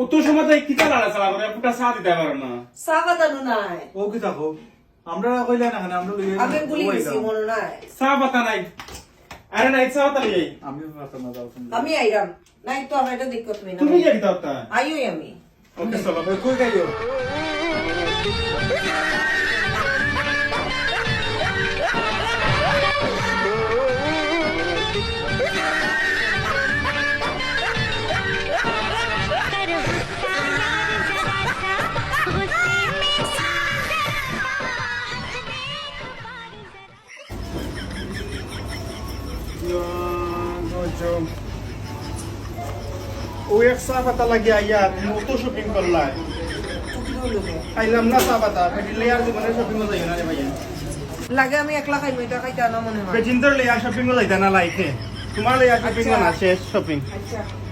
অত সময় তো কিতা লাড়া চালা করে একটা চা দিতে পারো না চা বাতানো নাই ও কি থাকো আমরা কইলা না কেন আমরা লইয়া আমি গুলি গেছি মনে নাই চা পাতা নাই আরে নাই চা পাতা লই আমি পারতাম না যাও তুমি আমি আইরাম নাই তো আমার এটা দেখো তুমি না তুমি কি দিতে পারতা আইওই আমি ওকে চলো কই গাইও ও এক চা পাতা লাগি আইয়া তুমি অত শপিং করলা খাইলাম না চা পাতা লেয়ার মানে শপিং যাই না রে ভাইয়া লাগে আমি একলা খাইব এটা খাইতে না মনে হয় বেজিন্দর লেয়ার শপিং যাইতা না লাইফে তোমার লেয়ার শপিং না শেষ শপিং আচ্ছা